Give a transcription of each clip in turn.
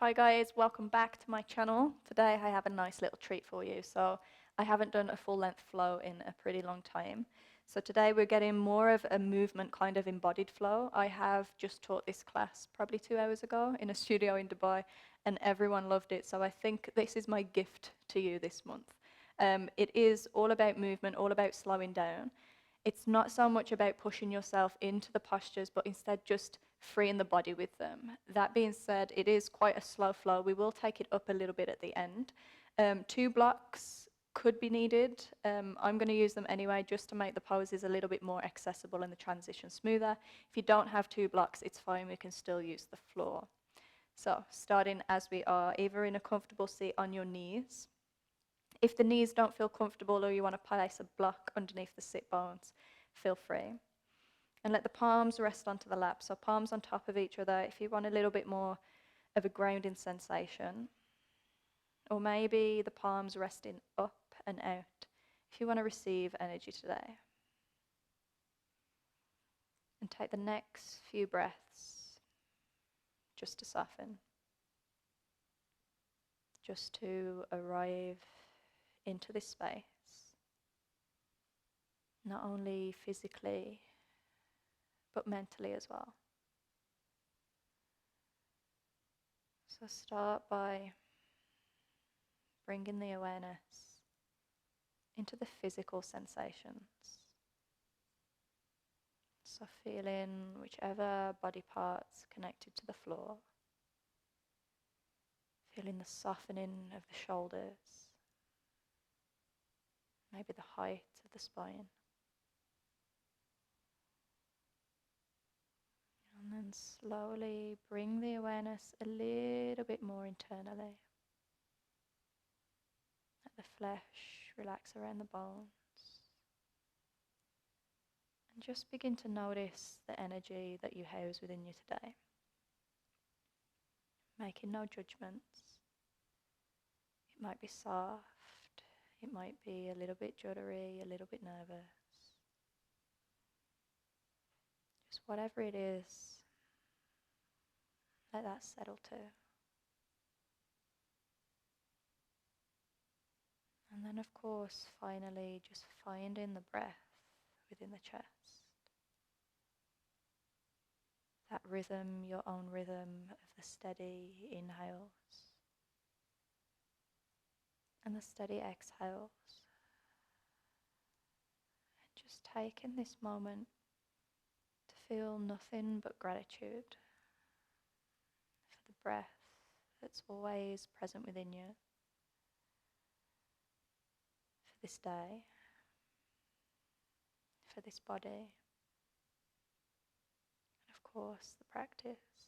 Hi guys, welcome back to my channel. Today I have a nice little treat for you. So I haven't done a full length flow in a pretty long time. So today we're getting more of a movement kind of embodied flow. I have just taught this class probably 2 hours ago in a studio in Dubai and everyone loved it. So I think this is my gift to you this month. It is all about movement, all about slowing down. It's not so much about pushing yourself into the postures, but instead just freeing the body with them. That being said, it is quite a slow flow. We will take it up a little bit at the end. 2 blocks could be needed. I'm going to use them anyway just to make the poses a little bit more accessible and the transition smoother. If you don't have 2 blocks, it's fine. We can still use the floor. So starting as we are, either in a comfortable seat on your knees. If the knees don't feel comfortable or you want to place a block underneath the sit bones, feel free. And let the palms rest onto the lap, so palms on top of each other if you want a little bit more of a grounding sensation. Or maybe the palms resting up and out if you want to receive energy today. And take the next few breaths just to soften, just to arrive into this space, not only physically but mentally as well. So start by bringing the awareness into the physical sensations. So feeling whichever body parts connected to the floor, feeling the softening of the shoulders, maybe the height of the spine. And then slowly bring the awareness a little bit more internally. Let the flesh relax around the bones. And just begin to notice the energy that you house within you today. Making no judgments. It might be soft, it might be a little bit juddery, a little bit nervous. Just whatever it is, let that settle too. And then of course, finally, just finding the breath within the chest. That rhythm, your own rhythm of the steady inhales and the steady exhales. And just taking this moment to feel nothing but gratitude for the breath that's always present within you, for this day, for this body, and of course the practice.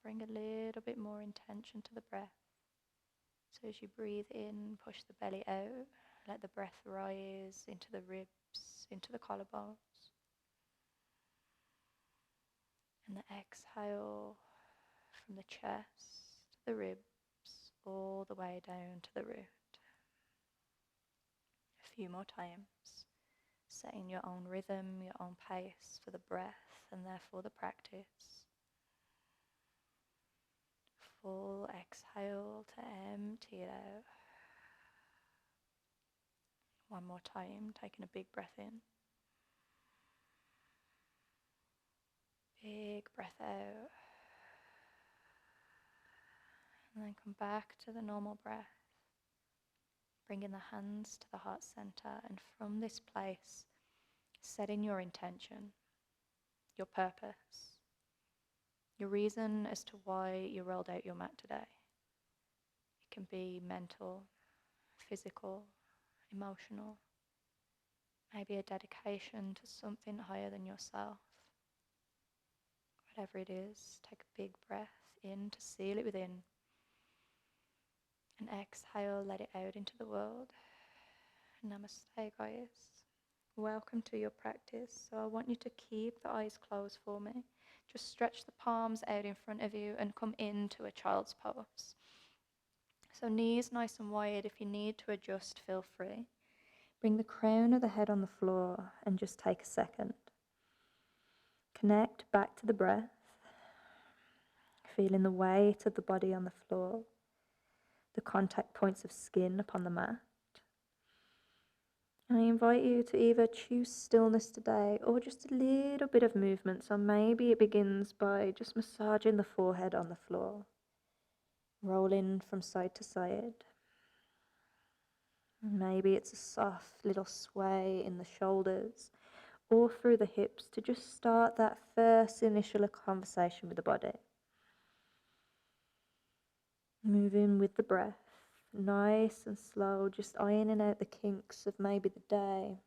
Bring a little bit more intention to the breath. So as you breathe in, push the belly out, let the breath rise into the ribs, into the collarbones. And the exhale from the chest, the ribs, all the way down to the root. A few more times, setting your own rhythm, your own pace for the breath and therefore the practice. Full exhale to empty it out. One more time, taking a big breath in. Big breath out. And then come back to the normal breath. Bringing the hands to the heart center, and from this place, setting your intention, your purpose, your reason as to why you rolled out your mat today. It can be mental, physical, emotional, maybe a dedication to something higher than yourself. Whatever it is, take a big breath in to seal it within. And exhale, let it out into the world. Namaste, guys. Welcome to your practice. So I want you to keep the eyes closed for me. Just stretch the palms out in front of you and come into a child's pose. So knees nice and wide. If you need to adjust, feel free. Bring the crown of the head on the floor and just take a second. Connect back to the breath. feeling the weight of the body on the floor, the contact points of skin upon the mat. And I invite you to either choose stillness today or just a little bit of movement. So maybe it begins by just massaging the forehead on the floor, rolling from side to side. Maybe it's a soft little sway in the shoulders or through the hips to just start that first initial conversation with the body. Moving with the breath, nice and slow, just ironing out the kinks of maybe the day,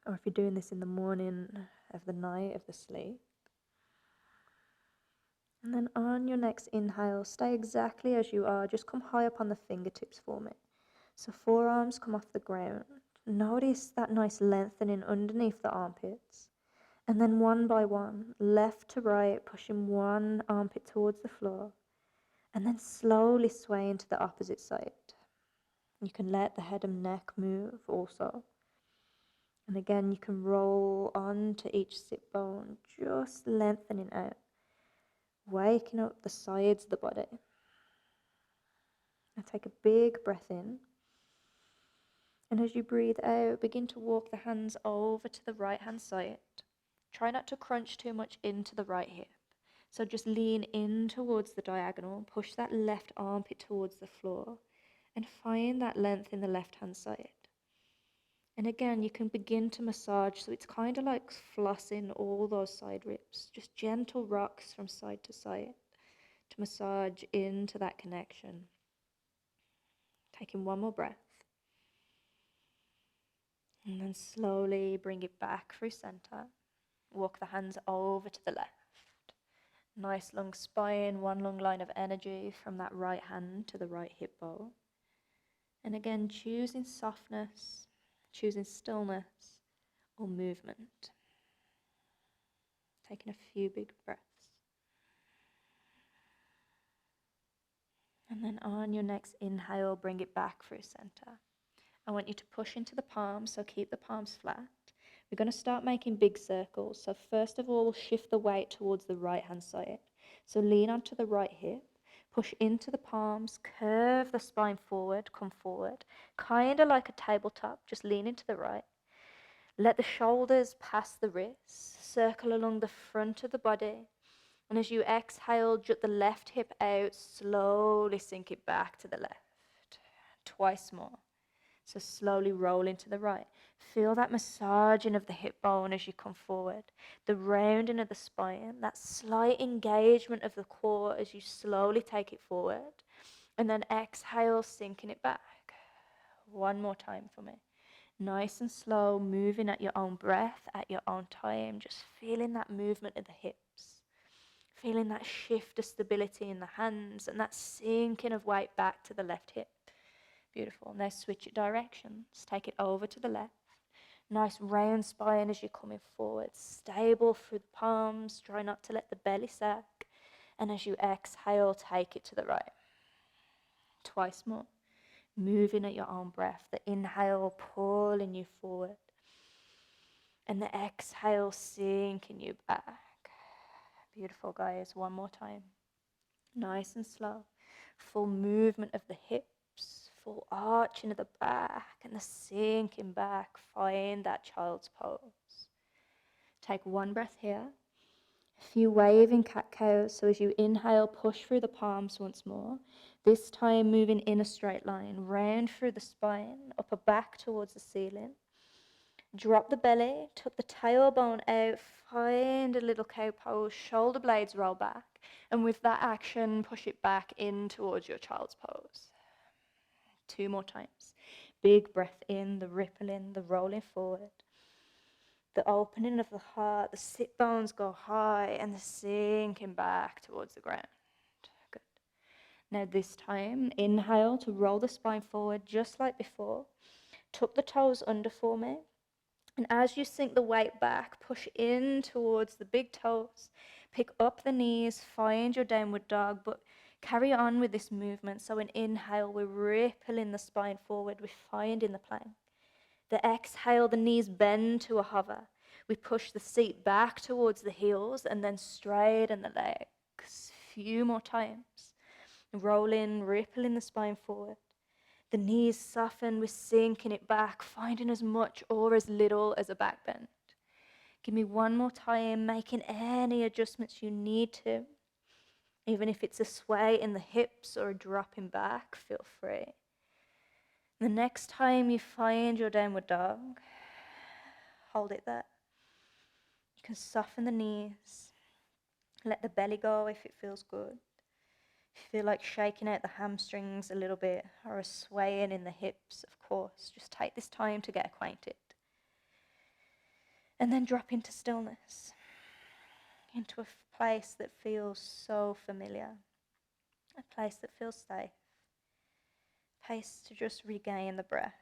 or if you're doing this in the morning of the night of the sleep. And then on your next inhale, stay exactly as you are. Just come high up on the fingertips for me. So forearms come off the ground. Notice that nice lengthening underneath the armpits. And then one by one, left to right, pushing one armpit towards the floor. And then slowly swaying to the opposite side. You can let the head and neck move also. And again, you can roll onto each sit bone, just lengthening out, waking up the sides of the body. Now take a big breath in. And as you breathe out, begin to walk the hands over to the right hand side. Try not to crunch too much into the right hip. So just lean in towards the diagonal, push that left armpit towards the floor, and find that length in the left hand side. And again, you can begin to massage, so it's kind of like flossing all those side ribs, just gentle rocks from side to side to massage into that connection. Taking one more breath. And then slowly bring it back through center. Walk the hands over to the left. Nice long spine, one long line of energy from that right hand to the right hip bow. And again, choosing softness, choosing stillness or movement. Taking a few big breaths. And then on your next inhale, bring it back through center. I want you to push into the palms, so keep the palms flat. We're going to start making big circles. So first of all, we'll shift the weight towards the right hand side. So lean onto the right hip, push into the palms, curve the spine forward, come forward, kind of like a tabletop, just lean into the right. Let the shoulders pass the wrists, circle along the front of the body. And as you exhale, jut the left hip out, slowly sink it back to the left. Twice more. So slowly roll into the right. Feel that massaging of the hip bone as you come forward. The rounding of the spine, that slight engagement of the core as you slowly take it forward. And then exhale, sinking it back. One more time for me. Nice and slow, moving at your own breath, at your own time. Just feeling that movement of the hips. Feeling that shift of stability in the hands and that sinking of weight back to the left hip. Beautiful. Now switch it directions. Take it over to the left. Nice round spine as you're coming forward. Stable through the palms. Try not to let the belly sag. And as you exhale, take it to the right. Twice more. Moving at your own breath. The inhale pulling you forward. And the exhale sinking you back. Beautiful, guys. One more time. Nice and slow. Full movement of the hips. Full arching of the back and the sinking back. Find that child's pose. Take one breath here. A few waving cat-cows. So as you inhale, push through the palms once more. This time moving in a straight line. Round through the spine. Upper back towards the ceiling. Drop the belly. Tuck the tailbone out. Find a little cow pose. Shoulder blades roll back. And with that action, push it back in towards your child's pose. 2 more times. Big breath in, the rippling, the rolling forward. The opening of the heart, the sit bones go high and the sinking back towards the ground. Good. Now this time, inhale to roll the spine forward just like before. Tuck the toes under for me. And as you sink the weight back, push in towards the big toes. Pick up the knees, find your downward dog, but carry on with this movement. So an inhale, we're rippling the spine forward, we're finding the plank. The exhale, the knees bend to a hover. We push the seat back towards the heels and then straighten the legs. Few more times. Roll in, ripple in the spine forward. The knees soften, we're sinking it back, finding as much or as little as a back bend. Give me one more time, making any adjustments you need to. Even if it's a sway in the hips or a dropping back, feel free. The next time you find your downward dog, hold it there. You can soften the knees, let the belly go if it feels good. If you feel like shaking out the hamstrings a little bit or a swaying in the hips, of course, just take this time to get acquainted. And then drop into stillness, into a place that feels so familiar, a place that feels safe, a place to just regain the breath.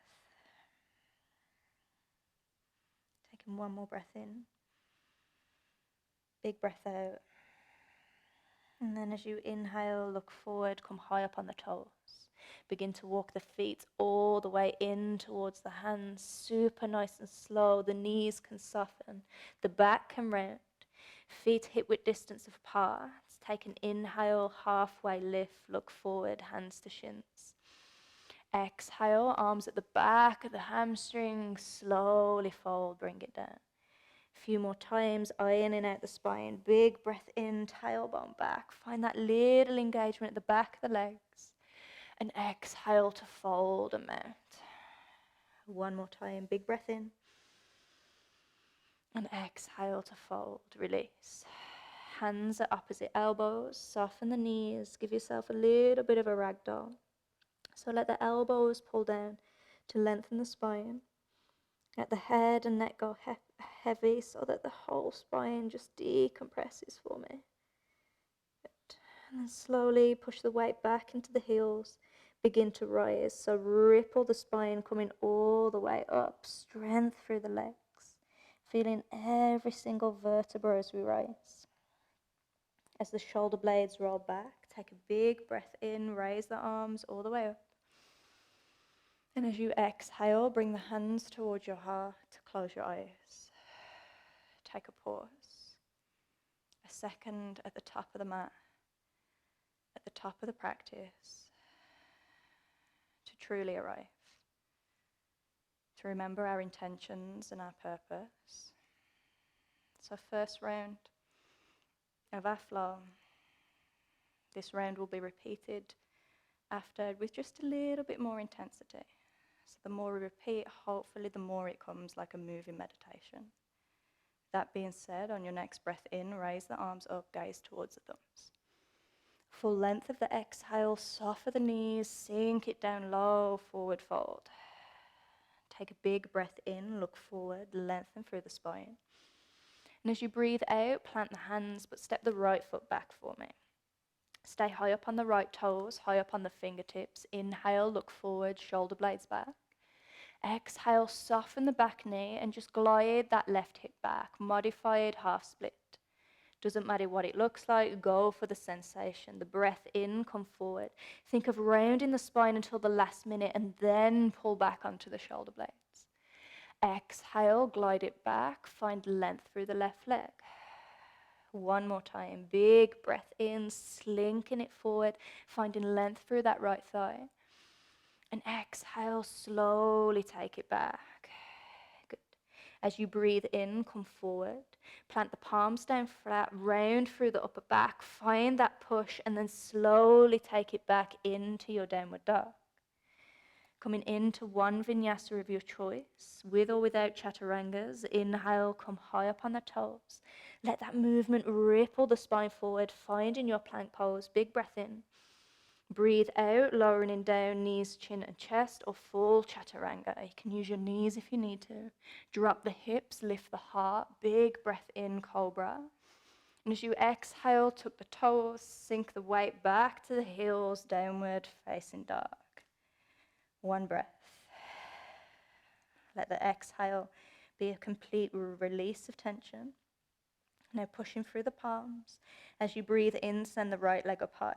Taking one more breath in, big breath out. And then as you inhale, look forward, come high up on the toes. Begin to walk the feet all the way in towards the hands, super nice and slow. The knees can soften, the back can round. Feet hip-width distance apart. Take an inhale, halfway lift, look forward, hands to shins. Exhale, arms at the back of the hamstrings, slowly fold, bring it down. A few more times, ironing out the spine. Big breath in, tailbone back. Find that little engagement at the back of the legs. And exhale to fold and mount. One more time, big breath in. And exhale to fold, release. Hands at opposite elbows, soften the knees. Give yourself a little bit of a ragdoll. So let the elbows pull down to lengthen the spine. Let the head and neck go heavy so that the whole spine just decompresses for me. Good. And then slowly push the weight back into the heels. Begin to rise. So ripple the spine coming all the way up. Strength through the legs. Feeling every single vertebra as we rise. As the shoulder blades roll back, take a big breath in. Raise the arms all the way up. And as you exhale, bring the hands towards your heart, close your eyes. Take a pause. A second at the top of the mat, at the top of the practice, to truly arrive. To remember our intentions and our purpose. So first round of our flow. This round will be repeated after with just a little bit more intensity. So the more we repeat, hopefully the more it comes like a moving meditation. That being said, on your next breath in, raise the arms up, gaze towards the thumbs. Full length of the exhale, soften the knees, sink it down low, forward fold. Take a big breath in, look forward, lengthen through the spine. And as you breathe out, plant the hands, but step the right foot back for me. Stay high up on the right toes, high up on the fingertips. Inhale, look forward, shoulder blades back. Exhale, soften the back knee and just glide that left hip back. Modified half split. Doesn't matter what it looks like, go for the sensation. The breath in, come forward. Think of rounding the spine until the last minute and then pull back onto the shoulder blades. Exhale, glide it back, find length through the left leg. One more time, big breath in, slinking it forward, finding length through that right thigh. And exhale, slowly take it back. Good. As you breathe in, come forward. Plant the palms down flat, round through the upper back. Find that push and then slowly take it back into your downward dog. Coming into one vinyasa of your choice, with or without chaturangas. Inhale, come high up on the toes. Let that movement ripple the spine forward. Find in your plank pose, big breath in. Breathe out, lowering down, knees, chin and chest, or full chaturanga. You can use your knees if you need to. Drop the hips, lift the heart. Big breath in, cobra. And as you exhale, tuck the toes, sink the weight back to the heels, downward facing dog. One breath. Let the exhale be a complete release of tension. Now pushing through the palms. As you breathe in, send the right leg up high.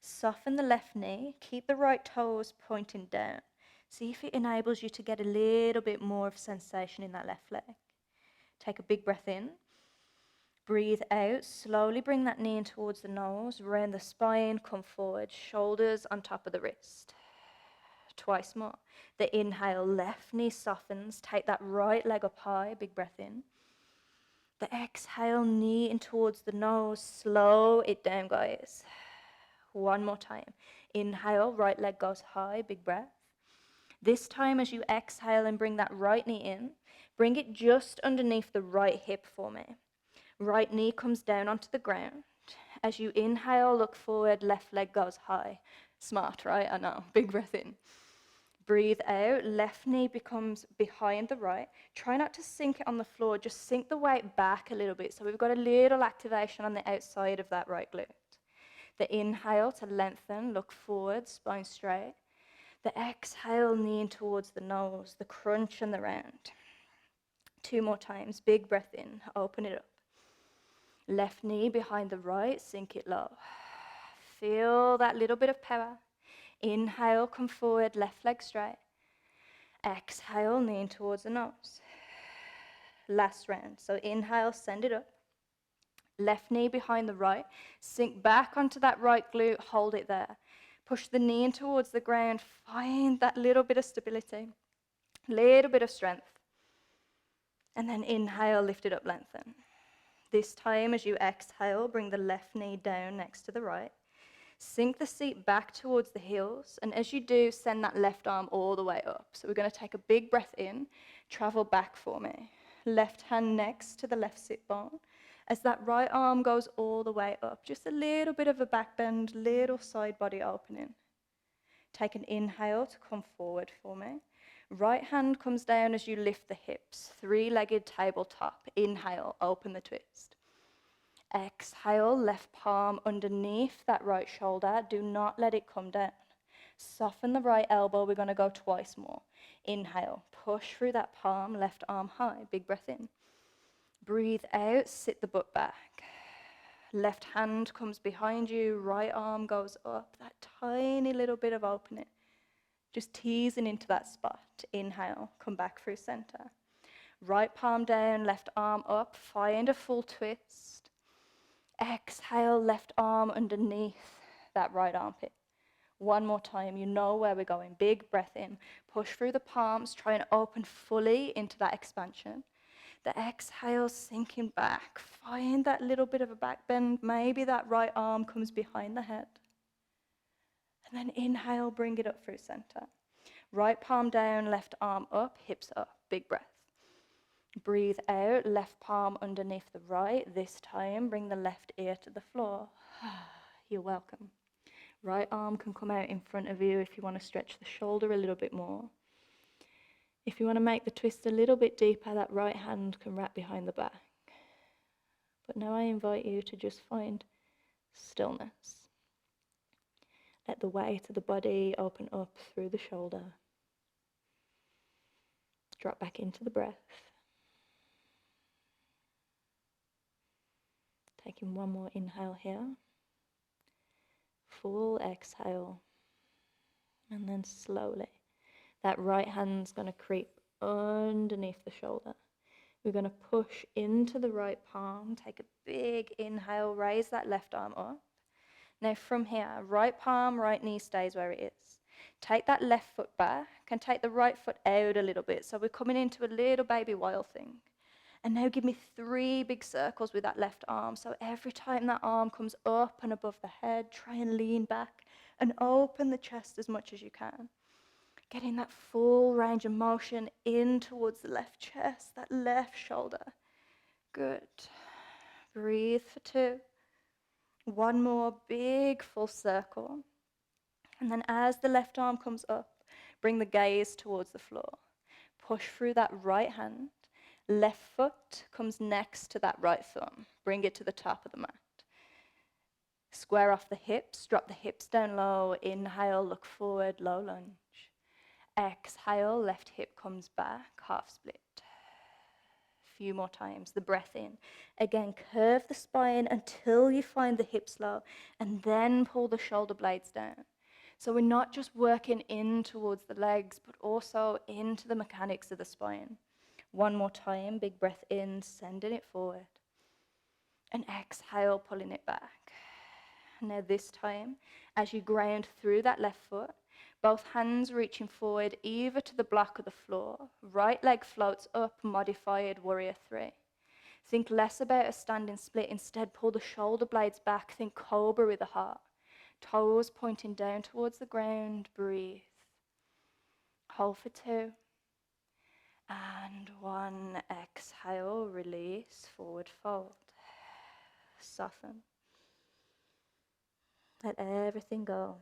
Soften the left knee, keep the right toes pointing down. See if it enables you to get a little bit more of sensation in that left leg. Take a big breath in. Breathe out, slowly bring that knee in towards the nose, round the spine, come forward, shoulders on top of the wrist. Twice more. The inhale, left knee softens, take that right leg up high, big breath in. The exhale, knee in towards the nose, slow it down, guys. One more time. Inhale, right leg goes high, big breath. This time as you exhale and bring that right knee in, bring it just underneath the right hip for me. Right knee comes down onto the ground. As you inhale, look forward, left leg goes high. Smart, right? I know. Big breath in. Breathe out, left knee becomes behind the right. Try not to sink it on the floor, just sink the weight back a little bit. So we've got a little activation on the outside of that right glute. The inhale to lengthen, look forward, spine straight. The exhale, knee in towards the nose, the crunch and the round. 2 more times, big breath in, open it up. Left knee behind the right, sink it low. Feel that little bit of power. Inhale, come forward, left leg straight. Exhale, knee in towards the nose. Last round. So inhale, send it up. Left knee behind the right. Sink back onto that right glute, hold it there. Push the knee in towards the ground. Find that little bit of stability, little bit of strength. And then inhale, lift it up, lengthen. This time, as you exhale, bring the left knee down next to the right. Sink the seat back towards the heels, and as you do, send that left arm all the way up. So we're going to take a big breath in, travel back for me. Left hand next to the left sit bone. As that right arm goes all the way up, just a little bit of a back bend, little side body opening. Take an inhale to come forward for me. Right hand comes down as you lift the hips, 3-legged tabletop. Inhale, open the twist. Exhale, left palm underneath that right shoulder. Do not let it come down. Soften the right elbow. We're going to go twice more. Inhale, push through that palm, left arm high. Big breath in. Breathe out, sit the butt back. Left hand comes behind you, right arm goes up. That tiny little bit of opening. Just teasing into that spot. Inhale, come back through center. Right palm down, left arm up. Find a full twist. Exhale, left arm underneath that right armpit. One more time, you know where we're going. Big breath in. Push through the palms, try and open fully into that expansion. The exhale, sinking back. Find that little bit of a back bend. Maybe that right arm comes behind the head. And then inhale, bring it up through center. Right palm down, left arm up, hips up. Big breath. Breathe out, left palm underneath the right. This time, bring the left ear to the floor. You're welcome. Right arm can come out in front of you if you want to stretch the shoulder a little bit more. If you want to make the twist a little bit deeper, that right hand can wrap behind the back. But now I invite you to just find stillness. Let the weight of the body open up through the shoulder. Drop back into the breath. Taking one more inhale here. Full exhale. And then slowly, that right hand's going to creep underneath the shoulder. We're going to push into the right palm. Take a big inhale. Raise that left arm up. Now from here, right palm, right knee stays where it is. Take that left foot back and take the right foot out a little bit. So we're coming into a little baby wild thing. And now give me 3 big circles with that left arm. So every time that arm comes up and above the head, try and lean back and open the chest as much as you can. Getting that full range of motion in towards the left chest, that left shoulder. Good. Breathe for 2. One more big full circle. And then as the left arm comes up, bring the gaze towards the floor. Push through that right hand. Left foot comes next to that right thumb. Bring it to the top of the mat. Square off the hips, drop the hips down low. Inhale, look forward, low lunge. Exhale, left hip comes back, half split. Few more times, the breath in. Again, curve the spine until you find the hips low, and then pull the shoulder blades down. So we're not just working in towards the legs, but also into the mechanics of the spine. One more time, big breath in, sending it forward. And exhale, pulling it back. Now this time, as you ground through that left foot, both hands reaching forward either to the block of the floor, right leg floats up, modified warrior three. Think less about a standing split, instead pull the shoulder blades back, think cobra with the heart. Toes pointing down towards the ground, breathe. Hold for 2. And 1, exhale, release, forward fold. Soften. Let everything go.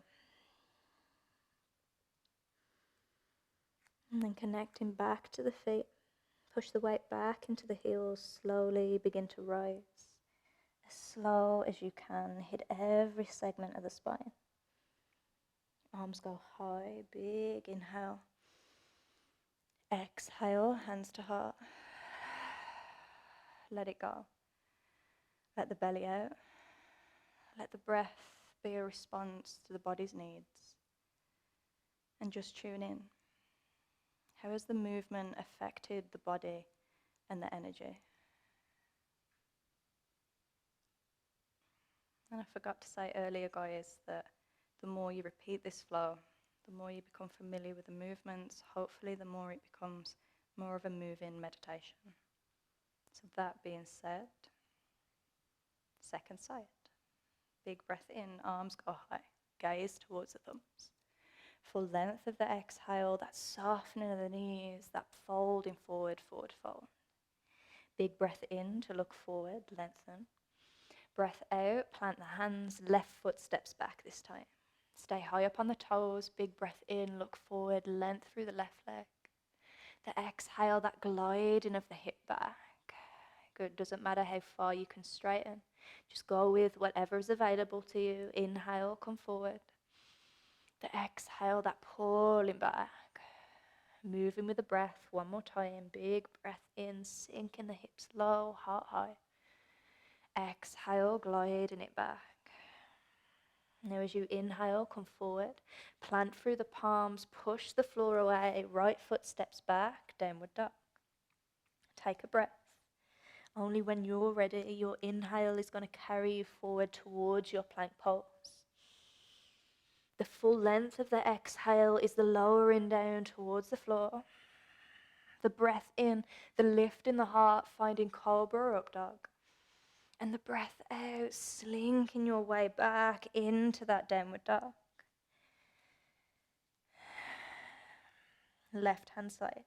And then connecting back to the feet. Push the weight back into the heels, slowly begin to rise. As slow as you can, hit every segment of the spine. Arms go high, big inhale. Exhale, hands to heart. Let it go. Let the belly out. Let the breath be a response to the body's needs. And just tune in. How has the movement affected the body and the energy? And I forgot to say earlier, guys, that the more you repeat this flow, the more you become familiar with the movements, hopefully the more it becomes more of a move-in meditation. So that being said, second side. Big breath in, arms go high, gaze towards the thumbs. Full length of the exhale, that softening of the knees, that folding forward, forward fold. Big breath in to look forward, lengthen. Breath out, plant the hands, left foot steps back this time. Stay high up on the toes, big breath in, look forward, length through the left leg. The exhale, that gliding of the hip back. Good, doesn't matter how far you can straighten. Just go with whatever is available to you. Inhale, come forward. The exhale, that pulling back. Moving with the breath, one more time. Big breath in, sinking the hips low, heart high. Exhale, gliding it back. Now as you inhale, come forward. Plant through the palms, push the floor away. Right foot steps back, downward dog. Take a breath. Only when you're ready, your inhale is going to carry you forward towards your plank pose. The full length of the exhale is the lowering down towards the floor. The breath in, the lift in the heart, finding cobra or up dog. And the breath out, slinking your way back into that downward dog. Left hand side.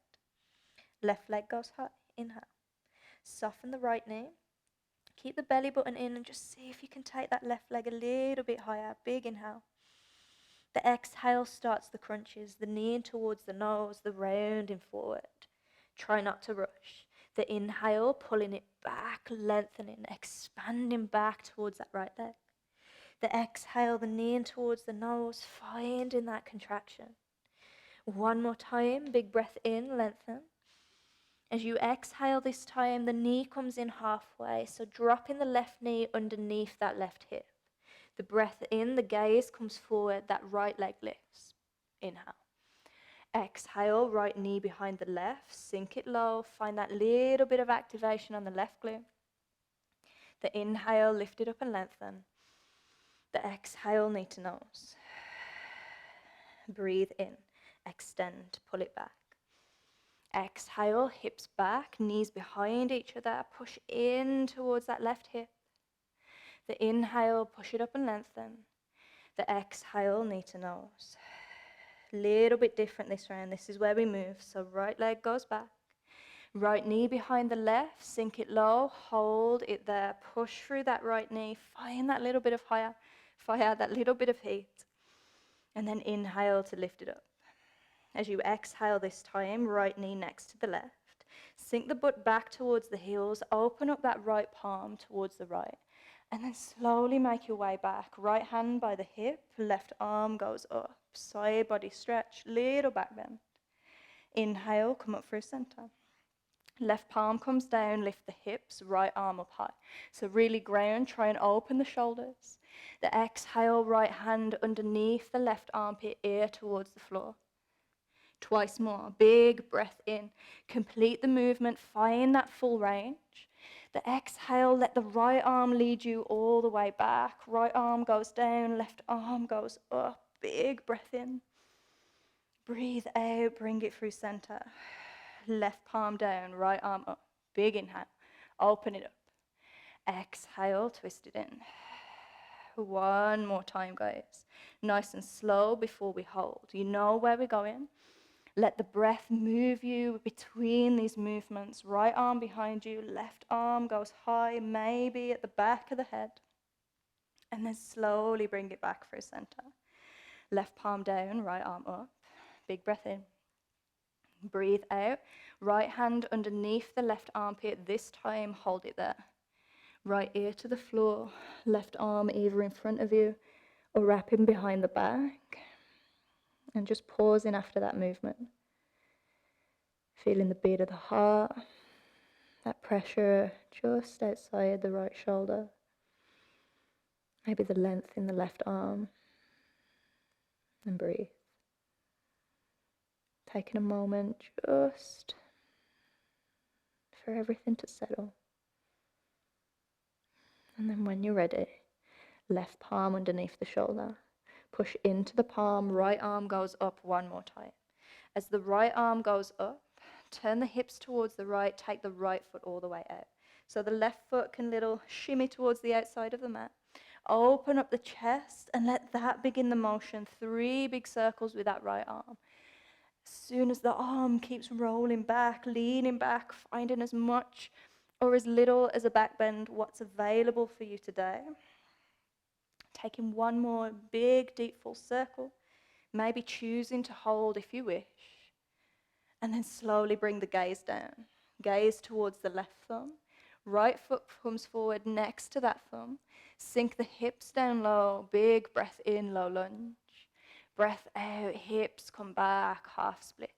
Left leg goes high, inhale. Soften the right knee. Keep the belly button in and just see if you can take that left leg a little bit higher. Big inhale. The exhale starts the crunches, the knee in towards the nose, the rounding forward. Try not to rush. The inhale, pulling it back, lengthening, expanding back towards that right leg. The exhale, the knee in towards the nose, finding that contraction. One more time, big breath in, lengthen. As you exhale this time, the knee comes in halfway, so dropping the left knee underneath that left hip. The breath in, the gaze comes forward, that right leg lifts. Inhale. Exhale, right knee behind the left, sink it low, find that little bit of activation on the left glute. The inhale, lift it up and lengthen. The exhale, knee to nose. Breathe in, extend, pull it back. Exhale, hips back, knees behind each other, push in towards that left hip. The inhale, push it up and lengthen. The exhale, knee to nose. Little bit different this round. This is where we move. So right leg goes back. Right knee behind the left, sink it low, hold it there, push through that right knee, find that little bit of fire, that little bit of heat. And then inhale to lift it up. As you exhale this time, right knee next to the left. Sink the butt back towards the heels, open up that right palm towards the right. And then slowly make your way back. Right hand by the hip, left arm goes up. Side body stretch, little back bend. Inhale, come up for a center. Left palm comes down, lift the hips, right arm up high. So really ground, try and open the shoulders. The exhale, right hand underneath the left armpit, ear towards the floor. Twice more, big breath in. Complete the movement, find that full range. The exhale, let the right arm lead you all the way back. Right arm goes down, left arm goes up. Big breath in. Breathe out, bring it through center. Left palm down, right arm up. Big inhale. Open it up. Exhale, twist it in. One more time, guys. Nice and slow before we hold. You know where we're going. Let the breath move you between these movements. Right arm behind you, left arm goes high, maybe at the back of the head. And then slowly bring it back through center. Left palm down, right arm up. Big breath in. Breathe out. Right hand underneath the left armpit. This time, hold it there. Right ear to the floor. Left arm either in front of you or wrapping behind the back. And just pausing after that movement. Feeling the beat of the heart. That pressure just outside the right shoulder. Maybe the length in the left arm. And breathe. Taking a moment just for everything to settle. And then when you're ready, left palm underneath the shoulder. Push into the palm, right arm goes up one more time. As the right arm goes up, turn the hips towards the right, take the right foot all the way out. So the left foot can little shimmy towards the outside of the mat. Open up the chest and let that begin the motion. 3 big circles with that right arm. As soon as the arm keeps rolling back, leaning back, finding as much or as little as a back bend, what's available for you today. Taking one more big, deep, full circle. Maybe choosing to hold if you wish. And then slowly bring the gaze down. Gaze towards the left thumb. Right foot comes forward next to that thumb. Sink the hips down low. Big breath in, low lunge. Breath out, hips come back, half split.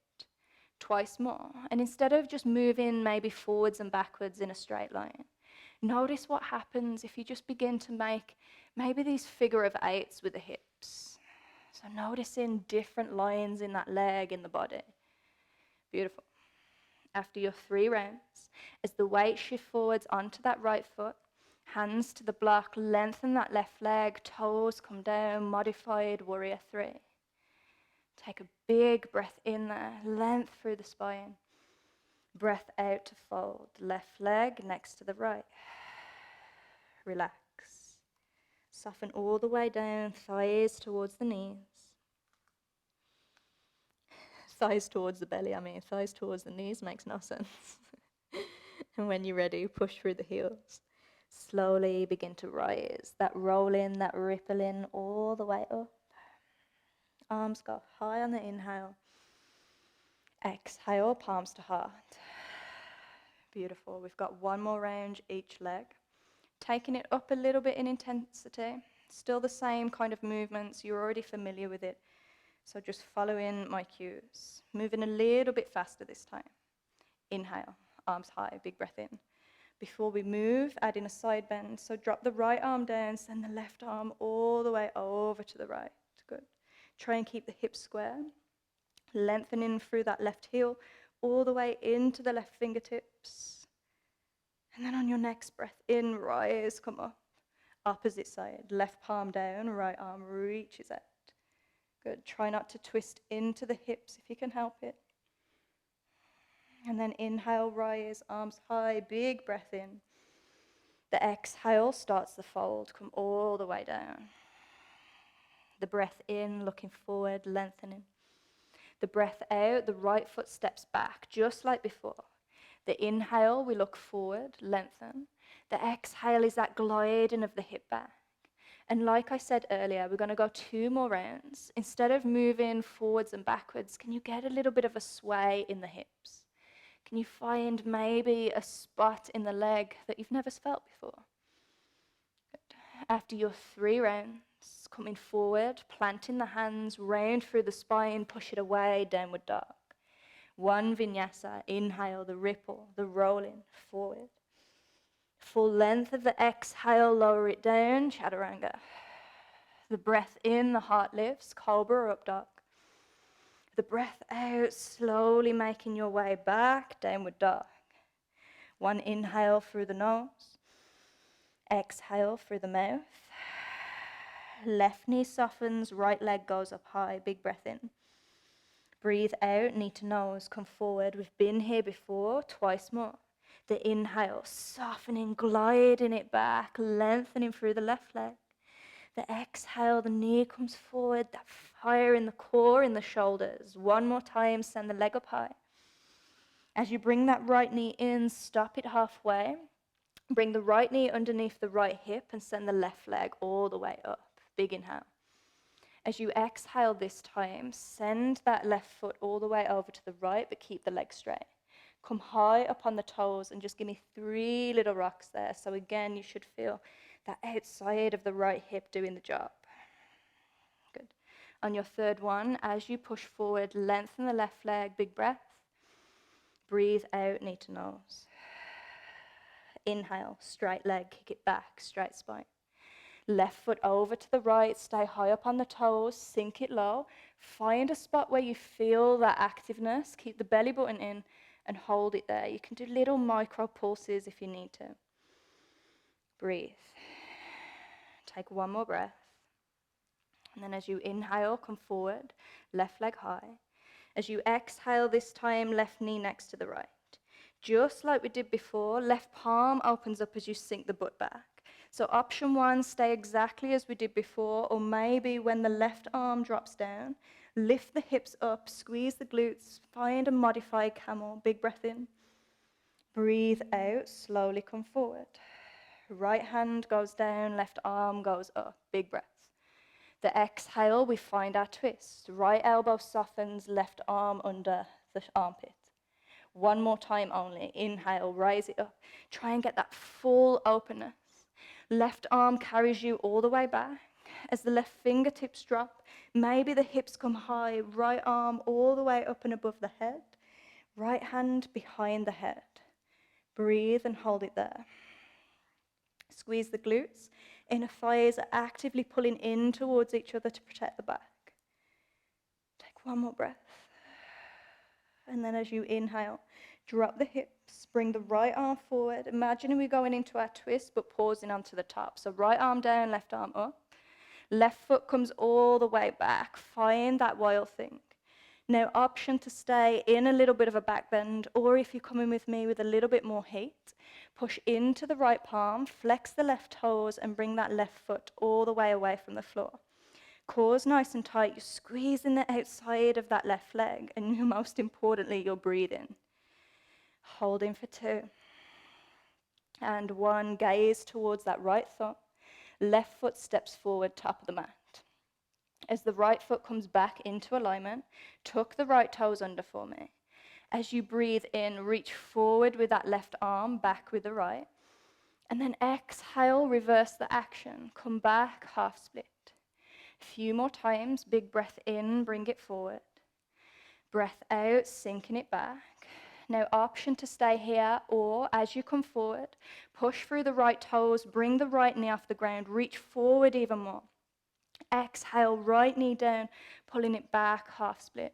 Twice more. And instead of just moving maybe forwards and backwards in a straight line, notice what happens if you just begin to make maybe these figure of 8s with the hips. So noticing different lines in that leg, in the body. Beautiful. After your 3 rounds, as the weight shift forwards onto that right foot, hands to the block, lengthen that left leg, toes come down, modified warrior 3. Take a big breath in there, length through the spine. Breath out to fold, left leg next to the right. Relax. Soften all the way down, thighs towards the knees. Thighs towards the belly, thighs towards the knees makes no sense. And when you're ready, push through the heels. Slowly begin to rise. That rolling, that rippling all the way up. Arms go high on the inhale. Exhale, palms to heart. Beautiful. We've got one more round each leg. Taking it up a little bit in intensity. Still the same kind of movements. You're already familiar with it. So just follow in my cues. Moving a little bit faster this time. Inhale, arms high, big breath in. Before we move, add in a side bend. So drop the right arm down, send the left arm all the way over to the right. Good. Try and keep the hips square. Lengthening through that left heel, all the way into the left fingertips. And then on your next breath in, rise, come up. Opposite side, left palm down, right arm reaches out. Good. Try not to twist into the hips if you can help it. And then inhale, rise, arms high, big breath in. The exhale starts the fold, come all the way down. The breath in, looking forward, lengthening. The breath out, the right foot steps back, just like before. The inhale, we look forward, lengthen. The exhale is that gliding of the hip back. And like I said earlier, we're going to go 2 more rounds. Instead of moving forwards and backwards, can you get a little bit of a sway in the hips? Can you find maybe a spot in the leg that you've never felt before? Good. After your 3 rounds, coming forward, planting the hands, round through the spine, push it away, downward dog. 1 vinyasa, inhale, the ripple, the rolling, forward. Full length of the exhale, lower it down, chaturanga. The breath in, the heart lifts, cobra or up dog. The breath out, slowly making your way back, downward dog. One inhale through the nose. Exhale through the mouth. Left knee softens, right leg goes up high. Big breath in. Breathe out, knee to nose, come forward. We've been here before, twice more. The inhale, softening, gliding it back, lengthening through the left leg. The exhale, the knee comes forward, that fire in the core, in the shoulders. One more time, send the leg up high. As you bring that right knee in, stop it halfway. Bring the right knee underneath the right hip and send the left leg all the way up. Big inhale. As you exhale this time, send that left foot all the way over to the right, but keep the leg straight. Come high up on the toes and just give me 3 little rocks there. So again, you should feel that outside of the right hip doing the job. Good. On your third one, as you push forward, lengthen the left leg, big breath. Breathe out, knee to nose. Inhale, straight leg, kick it back, straight spine. Left foot over to the right, stay high up on the toes, sink it low. Find a spot where you feel that activeness. Keep the belly button in and hold it there. You can do little micro pulses if you need to. Breathe. Take one more breath. And then as you inhale, come forward, left leg high. As you exhale this time, left knee next to the right. Just like we did before, left palm opens up as you sink the butt back. So option 1, stay exactly as we did before, or maybe when the left arm drops down, lift the hips up, squeeze the glutes, find a modified camel, big breath in. Breathe out, slowly come forward. Right hand goes down, left arm goes up, big breath. The exhale, we find our twist. Right elbow softens, left arm under the armpit. One more time only. Inhale, raise it up. Try and get that full openness. Left arm carries you all the way back. As the left fingertips drop, maybe the hips come high. Right arm all the way up and above the head. Right hand behind the head. Breathe and hold it there. Squeeze the glutes. Inner thighs are actively pulling in towards each other to protect the back. Take one more breath. And then as you inhale, drop the hips, bring the right arm forward. Imagine we're going into our twist, but pausing onto the top. So right arm down, left arm up. Left foot comes all the way back. Find that wild thing. Now, option to stay in a little bit of a back bend, or if you're coming with me with a little bit more heat, push into the right palm, flex the left toes, and bring that left foot all the way away from the floor. Core's nice and tight. You're squeezing the outside of that left leg, and most importantly, you're breathing. Holding for 2. And 1, gaze towards that right thumb. Left foot steps forward, top of the mat. As the right foot comes back into alignment, tuck the right toes under for me. As you breathe in, reach forward with that left arm, back with the right. And then exhale, reverse the action. Come back, half split. A few more times, big breath in, bring it forward. Breath out, sinking it back. Now, option to stay here, or as you come forward, push through the right toes, bring the right knee off the ground, reach forward even more. Exhale, right knee down, pulling it back, half split.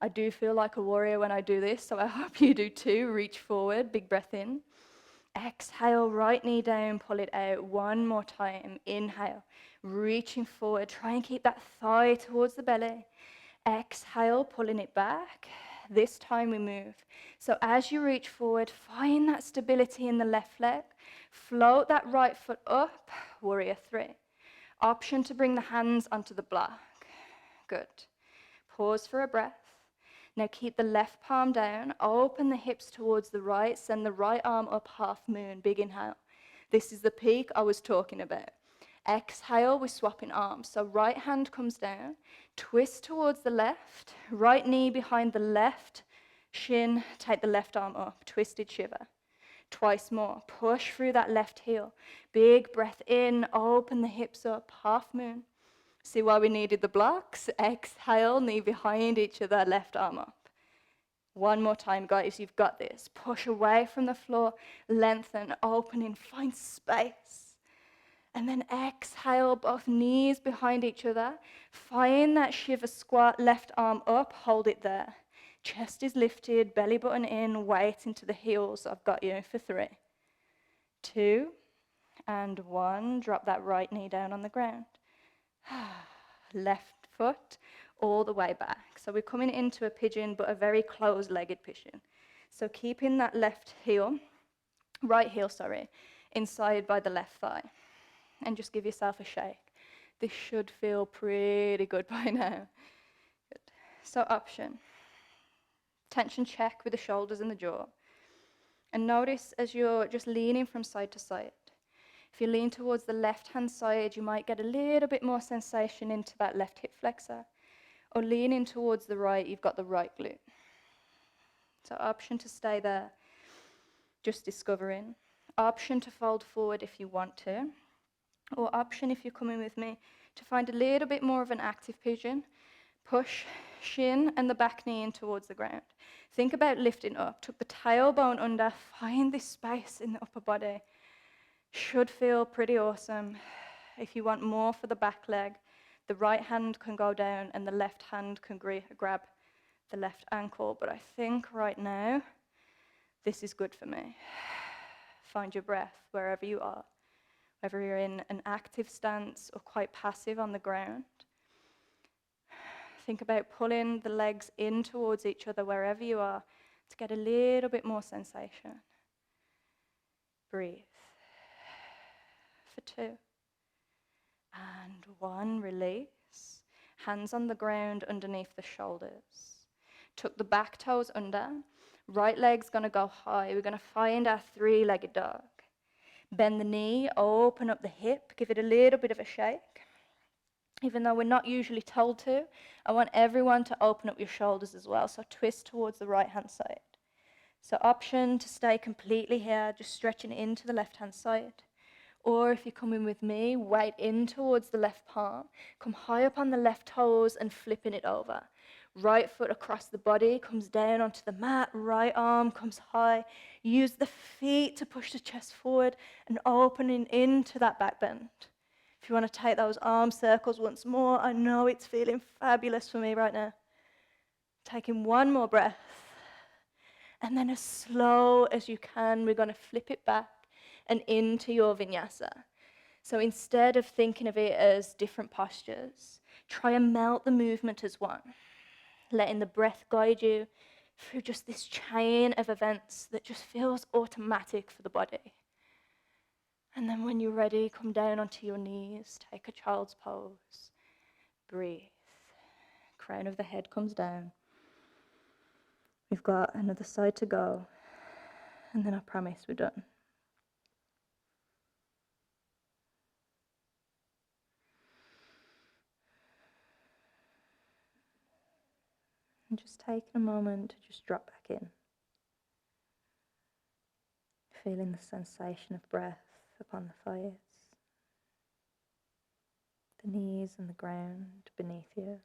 I do feel like a warrior when I do this, so I hope you do too. Reach forward, big breath in. Exhale, right knee down, pull it out. One more time. Inhale, reaching forward. Try and keep that thigh towards the belly. Exhale, pulling it back. This time we move. So as you reach forward, find that stability in the left leg. Float that right foot up, warrior 3. Option to bring the hands onto the block. Good. Pause for a breath. Now keep the left palm down, open the hips towards the right, send the right arm up, half moon, big inhale. This is the peak I was talking about. Exhale, we're swapping arms. So right hand comes down, twist towards the left, right knee behind the left shin, take the left arm up, twisted shiver. Twice more, push through that left heel. Big breath in, open the hips up, half moon. See why we needed the blocks? Exhale, knee behind each other, left arm up. One more time, guys, you've got this. Push away from the floor, lengthen, opening, find space. And then exhale, both knees behind each other. Find that shiver squat, left arm up, hold it there. Chest is lifted, belly button in, weight into the heels. I've got you for 3, 2, and 1. Drop that right knee down on the ground. Left foot all the way back. So we're coming into a pigeon, but a very closed-legged pigeon. So keeping that right heel, inside by the left thigh. And just give yourself a shake. This should feel pretty good by now. Good. So option. Tension check with the shoulders and the jaw. And notice as you're just leaning from side to side. If you lean towards the left-hand side, you might get a little bit more sensation into that left hip flexor. Or leaning towards the right, you've got the right glute. So option to stay there, just discovering. Option to fold forward if you want to. Or option, if you're coming with me, to find a little bit more of an active pigeon. Push shin and the back knee in towards the ground. Think about lifting up. Tuck the tailbone under. Find this space in the upper body. Should feel pretty awesome. If you want more for the back leg, the right hand can go down and the left hand can grab the left ankle. But I think right now, this is good for me. Find your breath wherever you are. Whether you're in an active stance or quite passive on the ground. Think about pulling the legs in towards each other wherever you are to get a little bit more sensation. Breathe. For 2. And 1, release. Hands on the ground underneath the shoulders. Tuck the back toes under. Right leg's going to go high. We're going to find our 3-legged dog. Bend the knee, open up the hip, give it a little bit of a shake. Even though we're not usually told to, I want everyone to open up your shoulders as well. So twist towards the right-hand side. So option to stay completely here, just stretching into the left-hand side. Or if you're coming with me, weight in towards the left palm. Come high up on the left toes and flipping it over. Right foot across the body, comes down onto the mat. Right arm comes high. Use the feet to push the chest forward and opening into that back bend. If you want to take those arm circles once more, I know it's feeling fabulous for me right now. Taking 1 more breath. And then as slow as you can, we're going to flip it back and into your vinyasa. So instead of thinking of it as different postures, try and melt the movement as one. Letting the breath guide you through just this chain of events that just feels automatic for the body. And then when you're ready, come down onto your knees, take a child's pose, breathe. Crown of the head comes down. We've got another side to go, and then I promise we're done. And just taking a moment to just drop back in. Feeling the sensation of breath upon the thighs, the knees and the ground beneath you.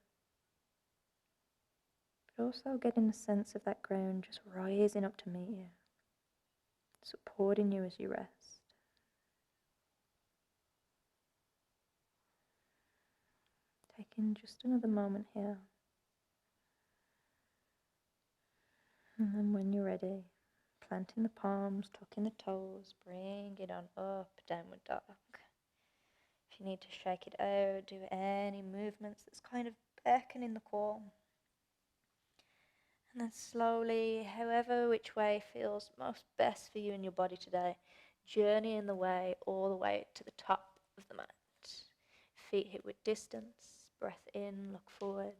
But also getting a sense of that ground just rising up to meet you, supporting you as you rest. Taking just another moment here. And then when you're ready, planting the palms, tucking the toes, bring it on up, downward dog. If you need to shake it out, do any movements that's kind of beckoning the core. And then slowly, however which way feels most best for you and your body today, journeying the way all the way to the top of the mat. Feet hip width distance, breath in, look forward.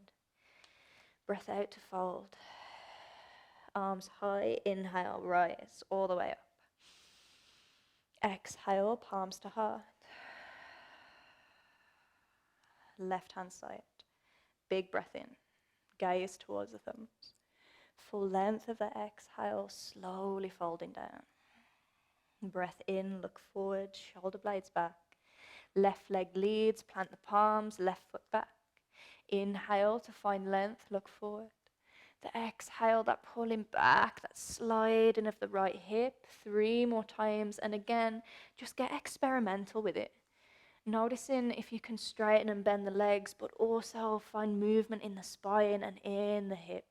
Breath out to fold. Arms high, inhale, rise all the way up. Exhale, palms to heart. Left hand side. Big breath in. Gaze towards the thumbs. Full length of the exhale, slowly folding down. Breath in, look forward, shoulder blades back. Left leg leads, plant the palms, left foot back. Inhale to find length, look forward. The exhale, that pulling back, that sliding of the right hip, 3 more times. And again, just get experimental with it. Noticing if you can straighten and bend the legs, but also find movement in the spine and in the hips.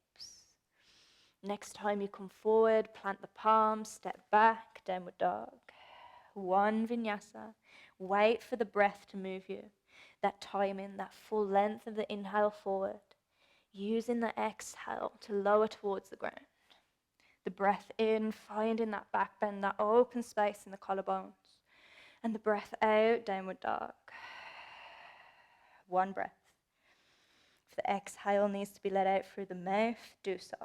Next time you come forward, plant the palms, step back, downward dog. One vinyasa. Wait for the breath to move you. That timing, that full length of the inhale forward. Using the exhale to lower towards the ground. The breath in, finding that back bend, that open space in the collarbones. And the breath out, downward dog. One breath. If the exhale needs to be let out through the mouth, do so.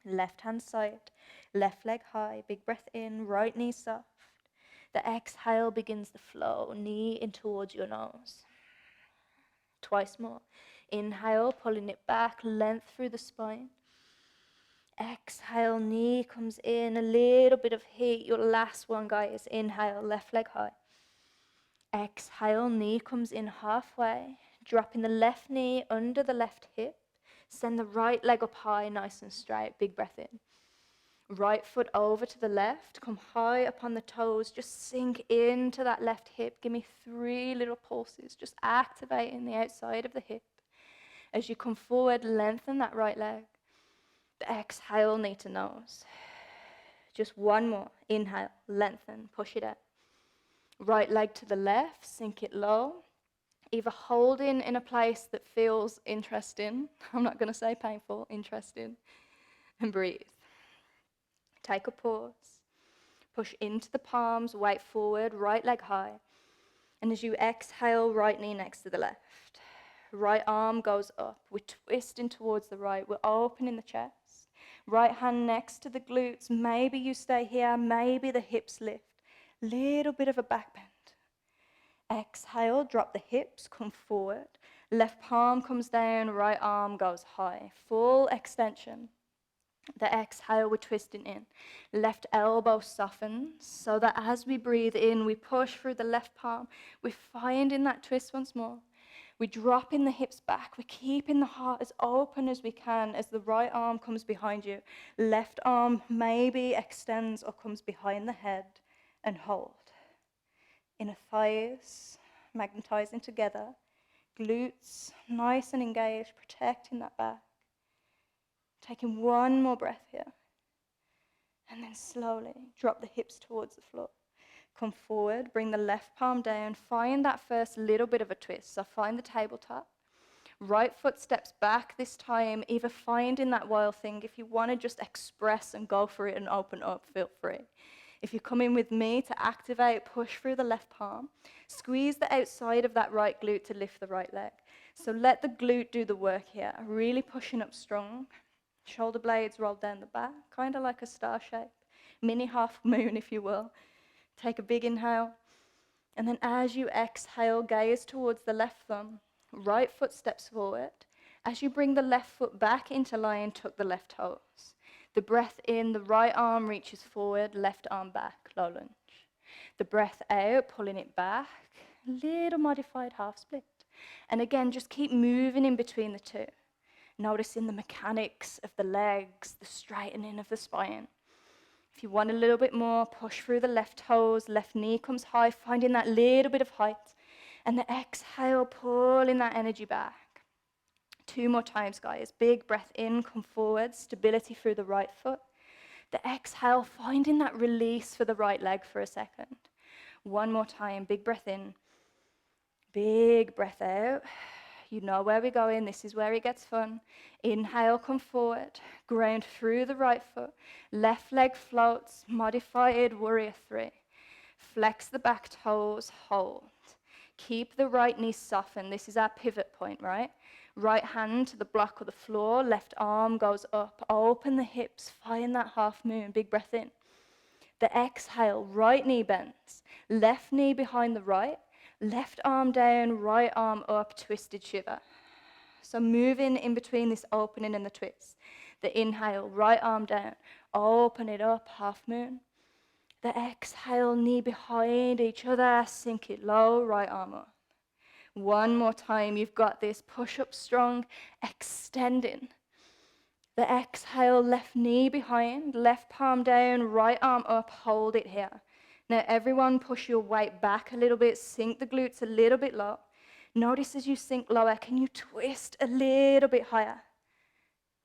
Left hand side, left leg high, big breath in, right knee soft. The exhale begins the flow, knee in towards your nose. Twice more. Inhale, pulling it back, length through the spine. Exhale, knee comes in, a little bit of heat. Your last one, guys. Inhale, left leg high. Exhale, knee comes in halfway. Dropping the left knee under the left hip. Send the right leg up high, nice and straight. Big breath in. Right foot over to the left. Come high upon the toes. Just sink into that left hip. Give me 3 little pulses. Just activating the outside of the hip. As you come forward, lengthen that right leg. The exhale, knee to nose. Just one more. Inhale, lengthen, push it out. Right leg to the left, sink it low. Either holding in a place that feels interesting. I'm not going to say painful, interesting. And breathe. Take a pause. Push into the palms, weight forward, right leg high. And as you exhale, right knee next to the left. Right arm goes up. We're twisting towards the right. We're opening the chest. Right hand next to the glutes. Maybe you stay here. Maybe the hips lift. Little bit of a back bend. Exhale, drop the hips, come forward. Left palm comes down, right arm goes high. Full extension. The exhale, we're twisting in. Left elbow softens so that as we breathe in, we push through the left palm. We're finding that twist once more. We're dropping the hips back. We're keeping the heart as open as we can as the right arm comes behind you. Left arm maybe extends or comes behind the head and hold. Inner thighs magnetizing together. Glutes nice and engaged, protecting that back. Taking one more breath here. And then slowly drop the hips towards the floor. Come forward, bring the left palm down. Find that first little bit of a twist. So find the tabletop. Right foot steps back this time, either finding that wild thing. If you want to just express and go for it and open up, feel free. If you come in with me to activate, push through the left palm. Squeeze the outside of that right glute to lift the right leg. So let the glute do the work here. Really pushing up strong. Shoulder blades roll down the back, kind of like a star shape. Mini half moon, if you will. Take a big inhale. And then as you exhale, gaze towards the left thumb. Right foot steps forward. As you bring the left foot back into lion, tuck the left toes. The breath in, the right arm reaches forward, left arm back, low lunge. The breath out, pulling it back, little modified half split. And again, just keep moving in between the two. Noticing the mechanics of the legs, the straightening of the spine. If you want a little bit more, push through the left toes, left knee comes high, finding that little bit of height. And the exhale, pulling that energy back. 2 more times, guys. Big breath in, come forward, stability through the right foot. The exhale, finding that release for the right leg for a second. 1 more time, big breath in, big breath out. You know where we're going. This is where it gets fun. Inhale, come forward. Ground through the right foot. Left leg floats. Modified warrior 3. Flex the back toes. Hold. Keep the right knee softened. This is our pivot point, right? Right hand to the block of the floor. Left arm goes up. Open the hips. Find that half moon. Big breath in. The exhale, right knee bends. Left knee behind the right. Left arm down, right arm up, twisted shiver. So moving in between this opening and the twist. The inhale, right arm down, open it up, half moon. The exhale, knee behind each other, sink it low, right arm up. 1 more time, you've got this. Push up strong, extending. The exhale, left knee behind, left palm down, right arm up, hold it here. Now everyone push your weight back a little bit, sink the glutes a little bit low. Notice as you sink lower, can you twist a little bit higher?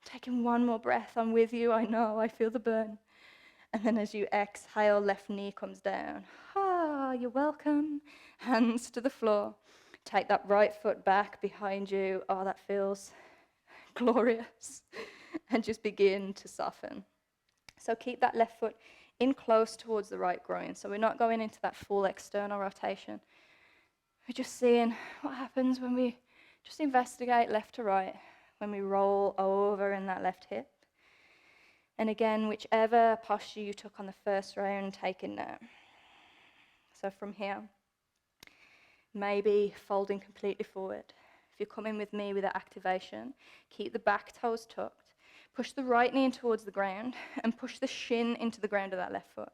Taking one more breath. I'm with you. I know. I feel the burn. And then as you exhale, left knee comes down. Ah, you're welcome. Hands to the floor. Take that right foot back behind you. Oh, that feels glorious. And just begin to soften. So keep that left foot in close towards the right groin. So we're not going into that full external rotation. We're just seeing what happens when we just investigate left to right, when we roll over in that left hip. And again, whichever posture you took on the first round, take in now. So from here, maybe folding completely forward. If you're coming with me with the activation, keep the back toes tucked. Push the right knee in towards the ground and push the shin into the ground of that left foot.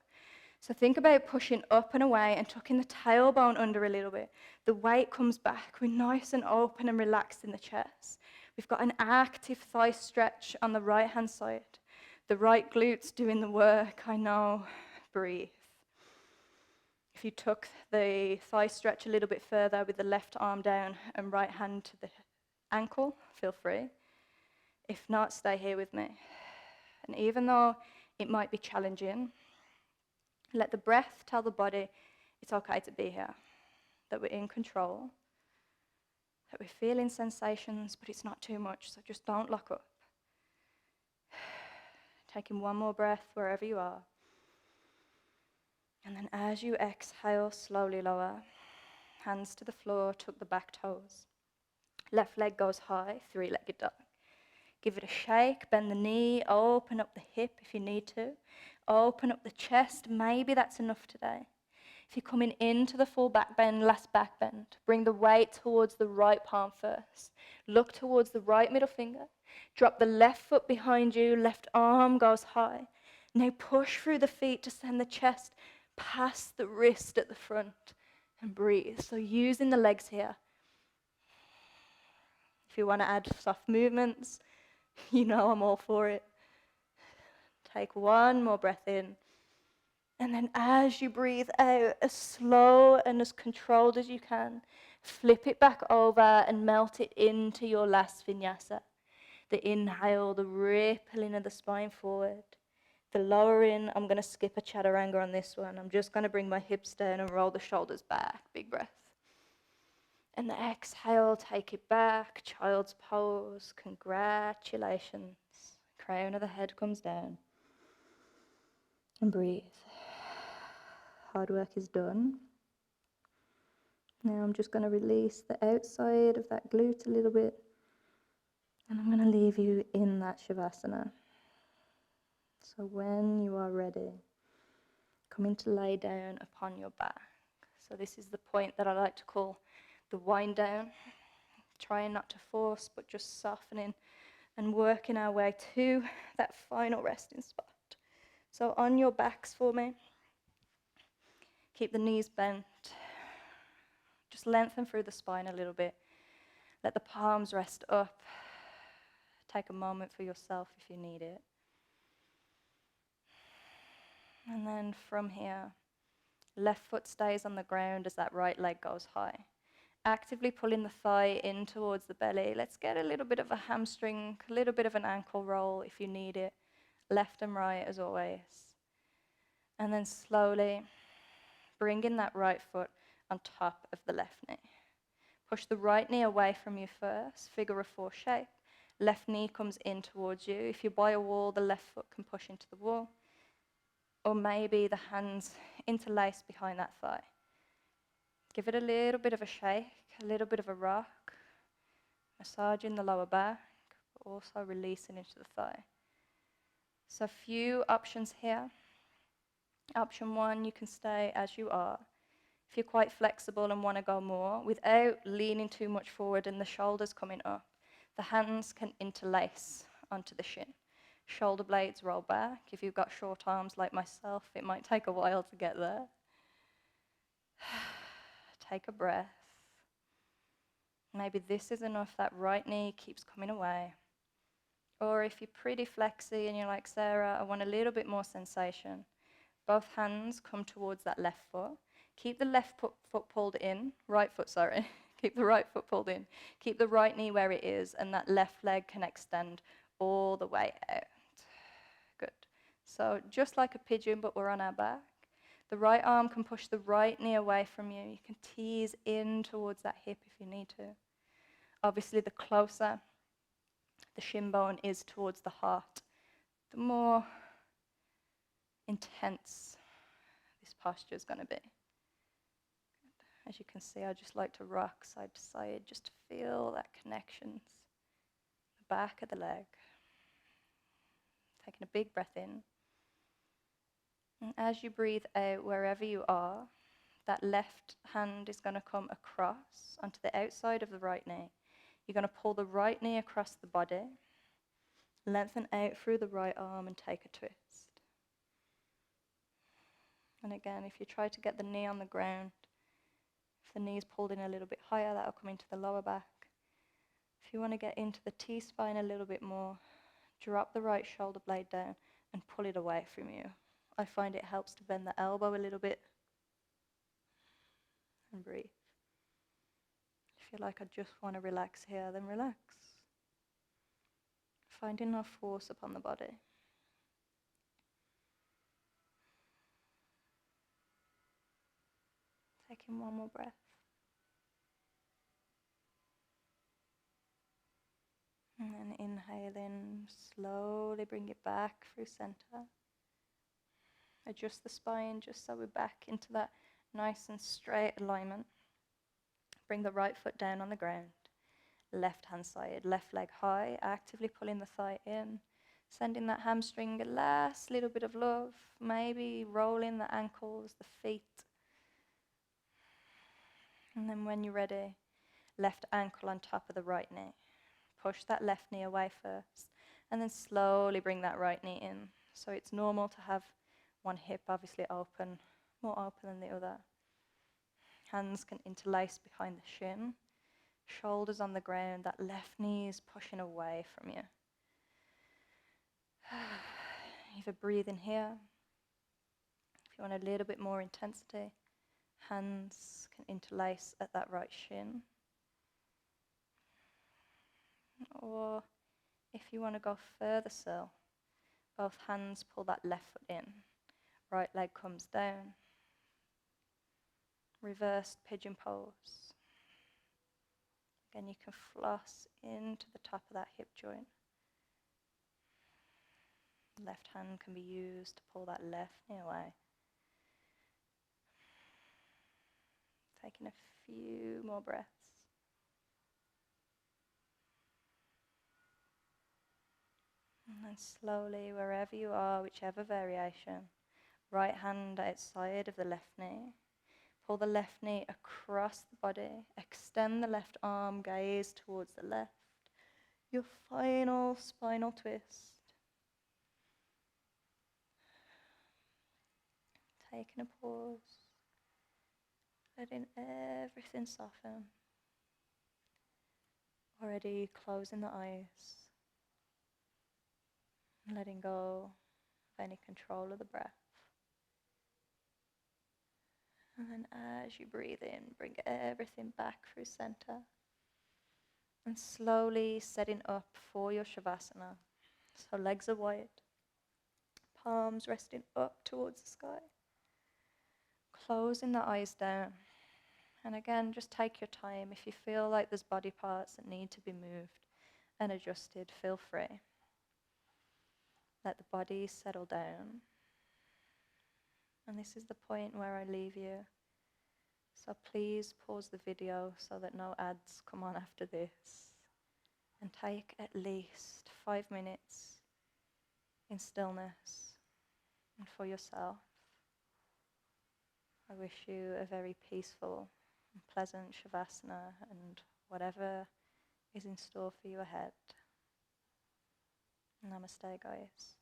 So think about pushing up and away and tucking the tailbone under a little bit. The weight comes back. We're nice and open and relaxed in the chest. We've got an active thigh stretch on the right-hand side. The right glute's doing the work, I know. Breathe. If you tuck the thigh stretch a little bit further with the left arm down and right hand to the ankle, feel free. If not, stay here with me. And even though it might be challenging, let the breath tell the body it's okay to be here, that we're in control, that we're feeling sensations, but it's not too much, so just don't lock up. Taking one more breath wherever you are. And then as you exhale, slowly lower. Hands to the floor, tuck the back toes. Left leg goes high, three-legged dog. Give it a shake, bend the knee, open up the hip if you need to. Open up the chest, maybe that's enough today. If you're coming into the full back bend, last back bend, bring the weight towards the right palm first. Look towards the right middle finger. Drop the left foot behind you, left arm goes high. Now push through the feet to send the chest past the wrist at the front and breathe. So using the legs here. If you want to add soft movements, you know I'm all for it. Take one more breath in. And then as you breathe out, as slow and as controlled as you can, flip it back over and melt it into your last vinyasa. The inhale, the rippling of the spine forward. The lowering, I'm going to skip a chaturanga on this one. I'm just going to bring my hips down and roll the shoulders back. Big breath. And the exhale, take it back. Child's pose. Congratulations. Crown of the head comes down. And breathe. Hard work is done. Now I'm just going to release the outside of that glute a little bit. And I'm going to leave you in that Shavasana. So when you are ready, come in to lay down upon your back. So this is the point that I like to call the wind down. Trying not to force, but just softening and working our way to that final resting spot. So on your backs for me, keep the knees bent. Just lengthen through the spine a little bit. Let the palms rest up. Take a moment for yourself if you need it. And then from here, left foot stays on the ground as that right leg goes high. Actively pulling the thigh in towards the belly. Let's get a little bit of a hamstring, a little bit of an ankle roll if you need it. Left and right as always. And then slowly bring in that right foot on top of the left knee. Push the right knee away from you first, figure of four shape. Left knee comes in towards you. If you're by a wall, the left foot can push into the wall. Or maybe the hands interlace behind that thigh. Give it a little bit of a shake, a little bit of a rock. Massaging the lower back, but also releasing into the thigh. So a few options here. Option one, you can stay as you are. If you're quite flexible and want to go more, without leaning too much forward and the shoulders coming up, the hands can interlace onto the shin. Shoulder blades roll back. If you've got short arms like myself, it might take a while to get there. Take a breath. Maybe this is enough, that right knee keeps coming away. Or if you're pretty flexy and you're like, Sarah, I want a little bit more sensation. Both hands come towards that left foot. Keep the left foot pulled in, right foot, sorry. Keep the right foot pulled in. Keep the right knee where it is, and that left leg can extend all the way out. Good. So just like a pigeon, but we're on our back. The right arm can push the right knee away from you. You can tease in towards that hip if you need to. Obviously, the closer the shin bone is towards the heart, the more intense this posture is going to be. As you can see, I just like to rock side to side just to feel that connections. The back of the leg. Taking a big breath in. And as you breathe out, wherever you are, that left hand is going to come across onto the outside of the right knee. You're going to pull the right knee across the body, lengthen out through the right arm and take a twist. And again, if you try to get the knee on the ground, if the knee is pulled in a little bit higher, that'll come into the lower back. If you want to get into the T-spine a little bit more, drop the right shoulder blade down and pull it away from you. I find it helps to bend the elbow a little bit. And breathe. If you're like, I just want to relax here, then relax. Find enough force upon the body. Take in one more breath. And then inhale in, slowly bring it back through center. Adjust the spine just so we're back into that nice and straight alignment. Bring the right foot down on the ground. Left hand side, left leg high, actively pulling the thigh in. Sending that hamstring a last little bit of love. Maybe rolling the ankles, the feet. And then when you're ready, left ankle on top of the right knee. Push that left knee away first. And then slowly bring that right knee in. So it's normal to have one hip obviously open, more open than the other. Hands can interlace behind the shin. Shoulders on the ground, that left knee is pushing away from you. Either breathe in here. If you want a little bit more intensity, hands can interlace at that right shin. Or if you want to go further still, both hands pull that left foot in. Right leg comes down. Reversed pigeon pose. Again, you can floss into the top of that hip joint. Left hand can be used to pull that left knee away. Taking a few more breaths. And then slowly, wherever you are, whichever variation, right hand outside of the left knee. Pull the left knee across the body. Extend the left arm, gaze towards the left. Your final spinal twist. Taking a pause. Letting everything soften. Already closing the eyes. Letting go of any control of the breath. And then as you breathe in, bring everything back through center. And slowly setting up for your Shavasana. So legs are wide. Palms resting up towards the sky. Closing the eyes down. And again, just take your time. If you feel like there's body parts that need to be moved and adjusted, feel free. Let the body settle down. And this is the point where I leave you. So please pause the video so that no ads come on after this. And take at least 5 minutes in stillness and for yourself. I wish you a very peaceful and pleasant Shavasana and whatever is in store for you ahead. Namaste, guys.